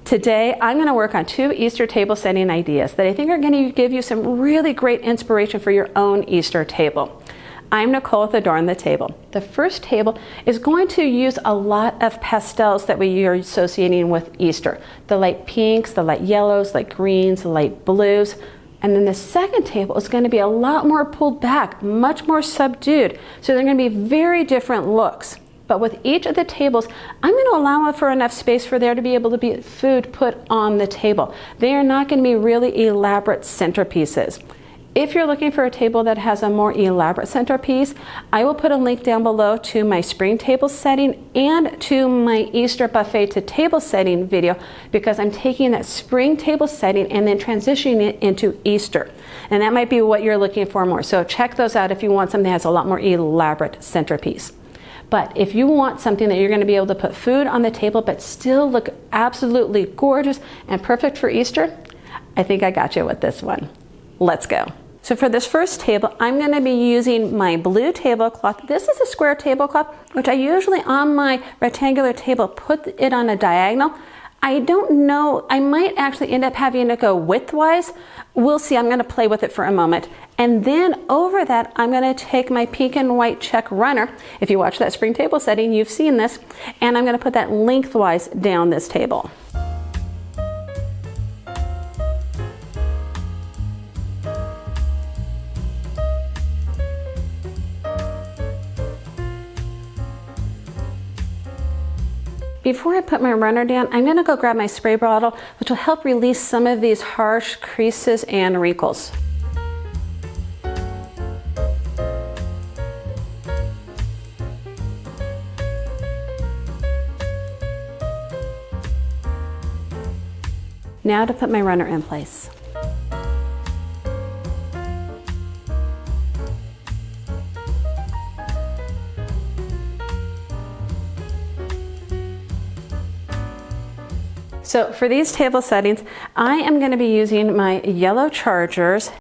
Today, I'm going to work on 2 Easter table setting ideas that I think are going to give you some really great inspiration for your own Easter table. I'm Nicole with Adorn the Table. The first table is going to use a lot of pastels that we are associating with Easter. The light pinks, the light yellows, light greens, the light blues. And then the second table is going to be a lot more pulled back, much more subdued. So they're going to be very different looks. But with each of the tables, I'm going to allow for enough space for there to be able to be food put on the table. They are not going to be really elaborate centerpieces. If you're looking for a table that has a more elaborate centerpiece, I will put a link down below to my spring table setting and to my Easter buffet to table setting video, because I'm taking that spring table setting and then transitioning it into Easter. And that might be what you're looking for more. So check those out if you want something that has a lot more elaborate centerpiece. But if you want something that you're going to be able to put food on the table but still look absolutely gorgeous and perfect for Easter, I think I got you with this one. Let's go. So for this first table, I'm going to be using my blue tablecloth. This is a square tablecloth, which I usually on my rectangular table put it on a diagonal. I don't know, I might actually end up having to go widthwise. We'll see, I'm going to play with it for a moment. And then over that, I'm going to take my pink and white check runner. If you watch that spring table setting, you've seen this. And I'm going to put that lengthwise down this table. Before I put my runner down, I'm going to go grab my spray bottle, which will help release some of these harsh creases and wrinkles. Now to put my runner in place. So for these table settings, I am going to be using my yellow chargers.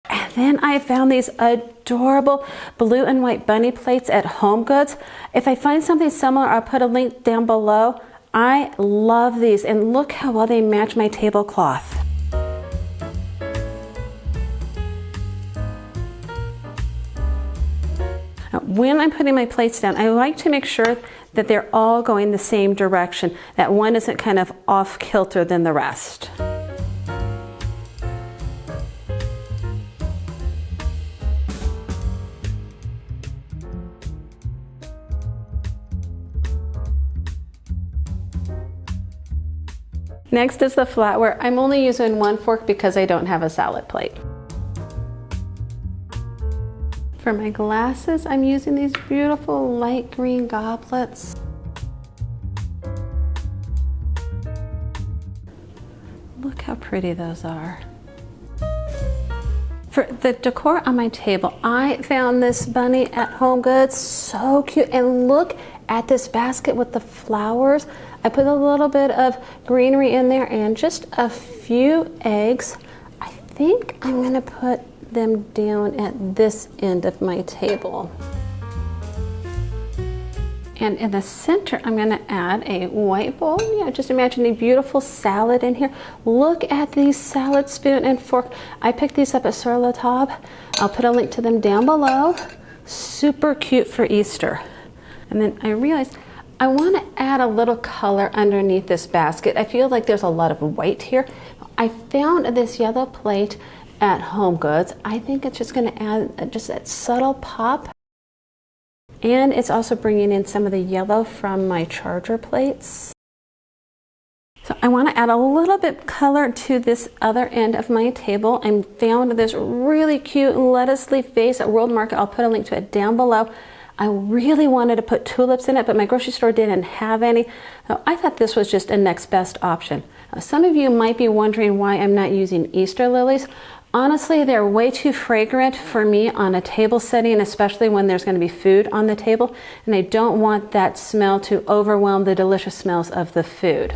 And then I found these adorable blue and white bunny plates at HomeGoods. If I find something similar, I'll put a link down below. I love these, and look how well they match my tablecloth. When I'm putting my plates down, I like to make sure that they're all going the same direction, that one isn't kind of off kilter than the rest. Next is the flatware. I'm only using 1 fork because I don't have a salad plate. For my glasses, I'm using these beautiful light green goblets. Look how pretty those are. For the decor on my table, I found this bunny at HomeGoods, so cute. And look at this basket with the flowers. I put a little bit of greenery in there and just a few eggs. I think I'm gonna put them down at this end of my table. And in the center, I'm going to add a white bowl. Yeah, just imagine a beautiful salad in here. Look at these salad spoon and fork. I picked these up at Sur La Table. I'll put a link to them down below. Super cute for Easter. And then I realized I want to add a little color underneath this basket. I feel like there's a lot of white here. I found this yellow plate at HomeGoods. I think it's just going to add just that subtle pop. And it's also bringing in some of the yellow from my charger plates. So I want to add a little bit color to this other end of my table. I found this really cute lettuce leaf vase at World Market. I'll put a link to it down below. I really wanted to put tulips in it, but my grocery store didn't have any. So I thought this was just a next best option. Now, some of you might be wondering why I'm not using Easter lilies. Honestly, they're way too fragrant for me on a table setting, especially when there's going to be food on the table, and I don't want that smell to overwhelm the delicious smells of the food.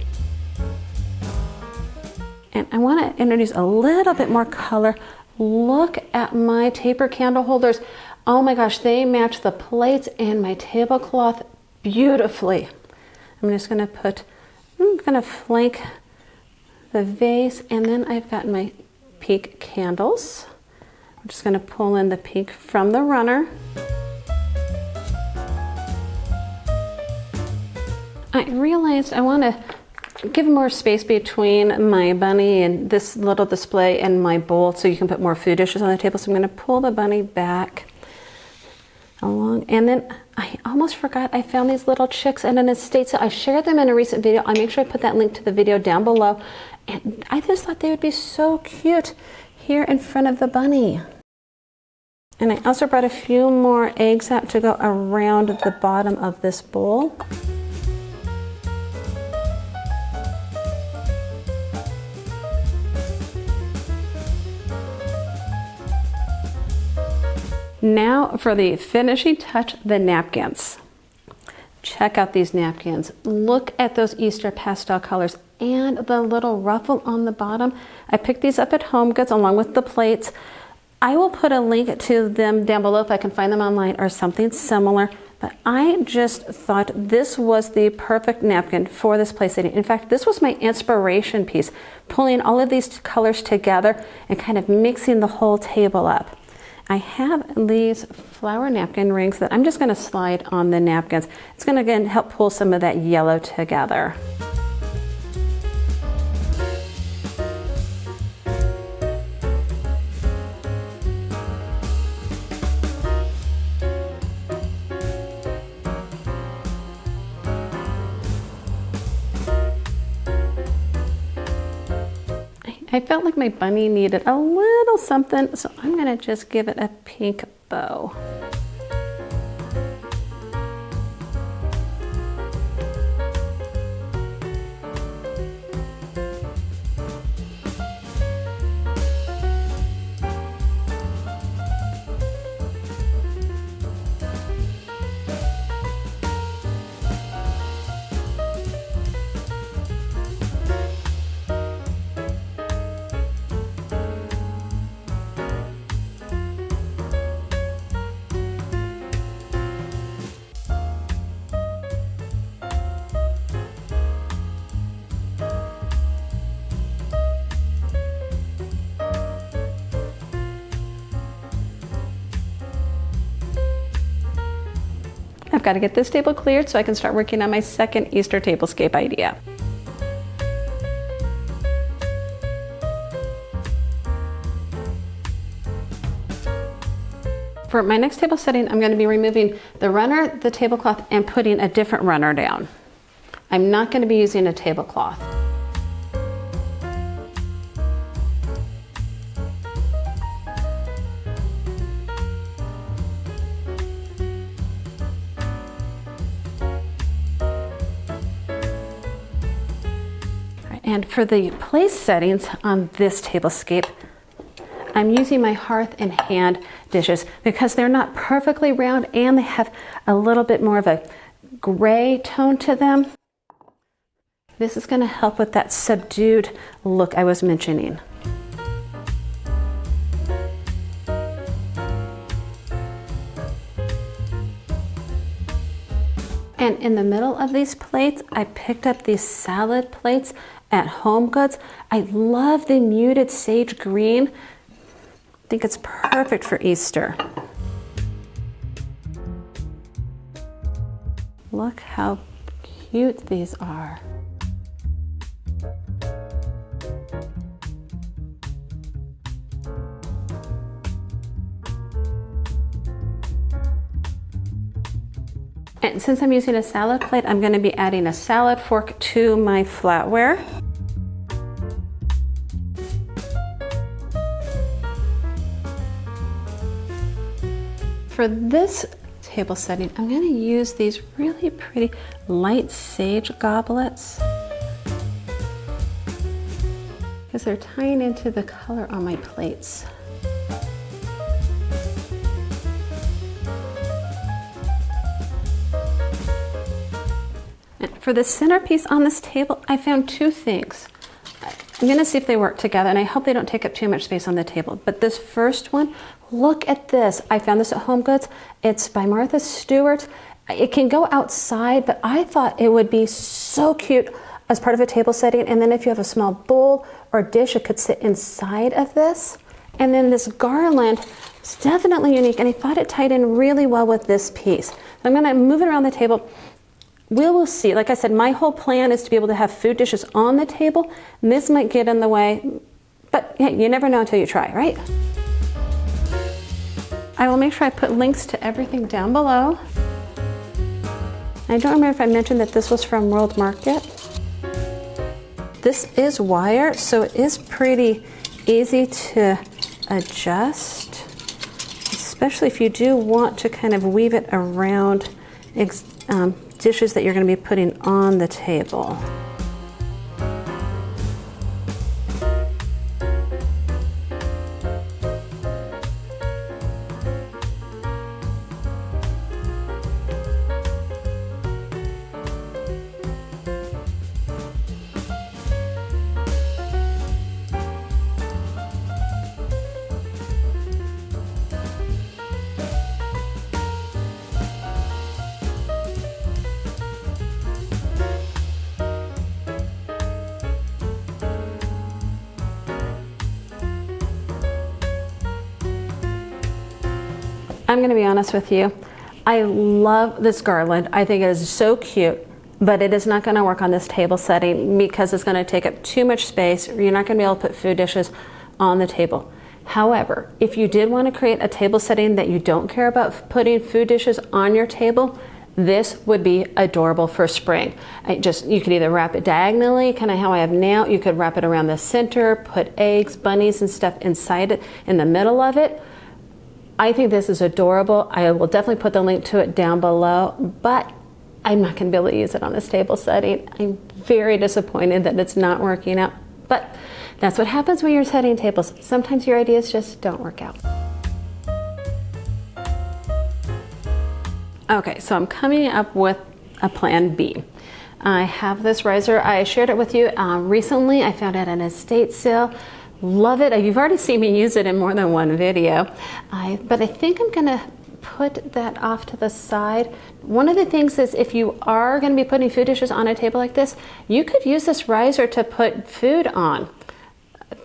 And I want to introduce a little bit more color. Look at my taper candle holders. Oh my gosh, they match the plates and my tablecloth beautifully. I'm just going to flank the vase, and then I've got my pink candles. I'm just going to pull in the pink from the runner. I realized I want to give more space between my bunny and this little display and my bowl so you can put more food dishes on the table. So I'm going to pull the bunny back along, and then I almost forgot I found these little chicks at an estate sale. I shared them in a recent video. I'll make sure I put that link to the video down below. And I just thought they would be so cute here in front of the bunny. And I also brought a few more eggs out to go around the bottom of this bowl. Now for the finishing touch, the napkins. Check out these napkins. Look at those Easter pastel colors and the little ruffle on the bottom. I picked these up at HomeGoods along with the plates. I will put a link to them down below if I can find them online or something similar. But I just thought this was the perfect napkin for this place setting. In fact, this was my inspiration piece, pulling all of these colors together and kind of mixing the whole table up. I have these flower napkin rings that I'm just going to slide on the napkins. It's going to again help pull some of that yellow together. I felt like my bunny needed a little something, so I'm going to just give it a pink bow. I've got to get this table cleared so I can start working on my second Easter tablescape idea. For my next table setting, I'm going to be removing the runner, the tablecloth, and putting a different runner down. I'm not going to be using a tablecloth. And for the place settings on this tablescape, I'm using my hearth and hand dishes because they're not perfectly round and they have a little bit more of a gray tone to them. This is going to help with that subdued look I was mentioning. And in the middle of these plates, I picked up these salad plates at HomeGoods. I love the muted sage green. I think it's perfect for Easter. Look how cute these are. And since I'm using a salad plate, I'm going to be adding a salad fork to my flatware. For this table setting, I'm going to use these really pretty light sage goblets because they're tying into the color on my plates. And for the centerpiece on this table, I found two things. I'm going to see if they work together, and I hope they don't take up too much space on the table. But this first one, look at this. I found this at HomeGoods. It's by Martha Stewart. It can go outside, but I thought it would be so cute as part of a table setting. And then if you have a small bowl or dish, it could sit inside of this. And then this garland is definitely unique, and I thought it tied in really well with this piece. So I'm gonna move it around the table. We will see. Like I said, my whole plan is to be able to have food dishes on the table. And this might get in the way, but hey, you never know until you try, right? I will make sure I put links to everything down below. I don't remember if I mentioned that this was from World Market. This is wire, so it is pretty easy to adjust, especially if you do want to kind of weave it around dishes that you're going to be putting on the table. I'm going to be honest with you. I love this garland. I think it is so cute, but it is not going to work on this table setting because it's going to take up too much space. You're not going to be able to put food dishes on the table. However, if you did want to create a table setting that you don't care about putting food dishes on your table, this would be adorable for spring. You could either wrap it diagonally, kind of how I have now. You could wrap it around the center, put eggs, bunnies, and stuff inside it, in the middle of it. I think this is adorable. I will definitely put the link to it down below, but I'm not going to be able to use it on this table setting. I'm very disappointed that it's not working out, but that's what happens when you're setting tables. Sometimes your ideas just don't work out. Okay, so I'm coming up with a plan B. I have this riser. I shared it with you recently. I found it at an estate sale. Love it. You've already seen me use it in more than one video, but I think I'm gonna put that off to the side. One of the things is if you are gonna be putting food dishes on a table like this, you could use this riser to put food on.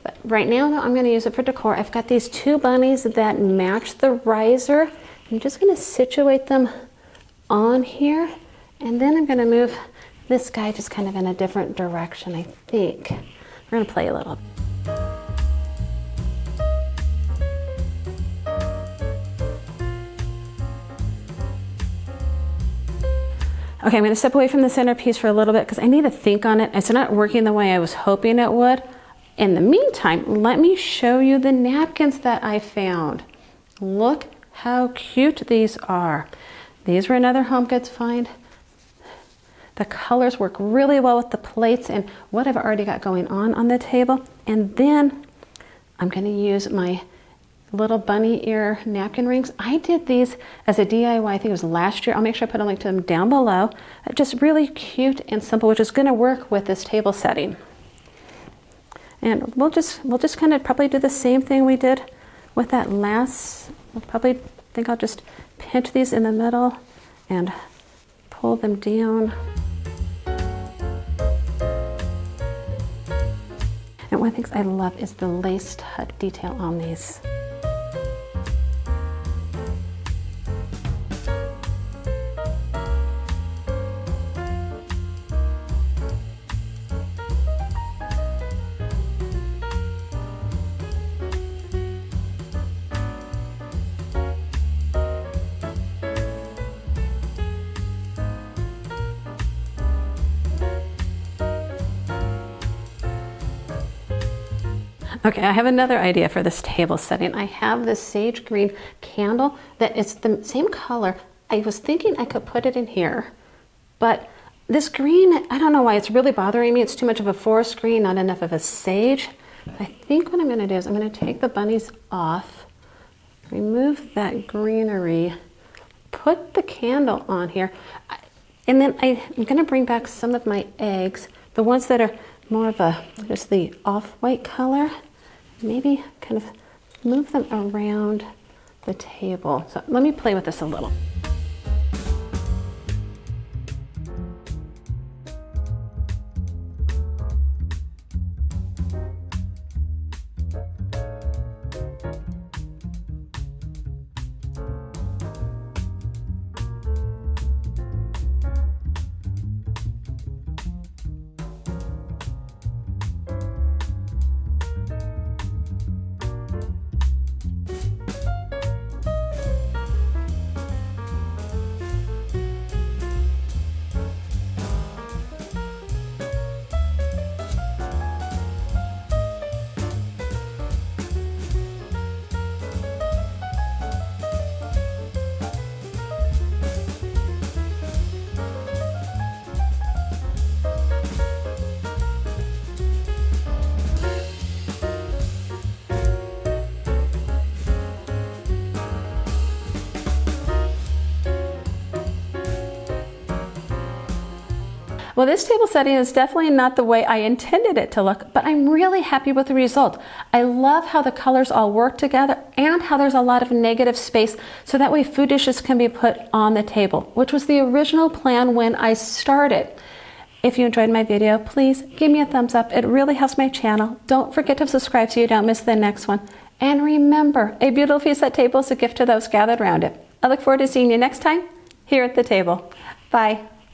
But right now though, I'm gonna use it for decor. I've got these two bunnies that match the riser. I'm just gonna situate them on here, and then I'm gonna move this guy just kind of in a different direction, I think. We're gonna play a little. Okay, I'm going to step away from the centerpiece for a little bit because I need to think on it. It's not working the way I was hoping it would. In the meantime, let me show you the napkins that I found. Look how cute these are. These were another home goods find. The colors work really well with the plates and what I've already got going on the table. And then I'm going to use my little bunny ear napkin rings. I did these as a DIY, I think it was last year. I'll make sure I put a link to them down below. Just really cute and simple, which is going to work with this table setting. And we'll just kind of probably do the same thing we did with that last. I'll just pinch these in the middle and pull them down. And one of the things I love is the lace tut detail on these. Okay, I have another idea for this table setting. I have this sage green candle that is the same color. I was thinking I could put it in here, but this green, I don't know why it's really bothering me. It's too much of a forest green, not enough of a sage. I think what I'm gonna do is I'm gonna take the bunnies off, remove that greenery, put the candle on here, and then I'm gonna bring back some of my eggs, the ones that are more of just the off-white color. Maybe kind of move them around the table. So let me play with this a little. Well, this table setting is definitely not the way I intended it to look, but I'm really happy with the result. I love how the colors all work together and how there's a lot of negative space, so that way food dishes can be put on the table, which was the original plan when I started. If you enjoyed my video, please give me a thumbs up. It really helps my channel. Don't forget to subscribe so you don't miss the next one. And remember, a beautiful feast at table is a gift to those gathered around it. I look forward to seeing you next time here at the table. Bye.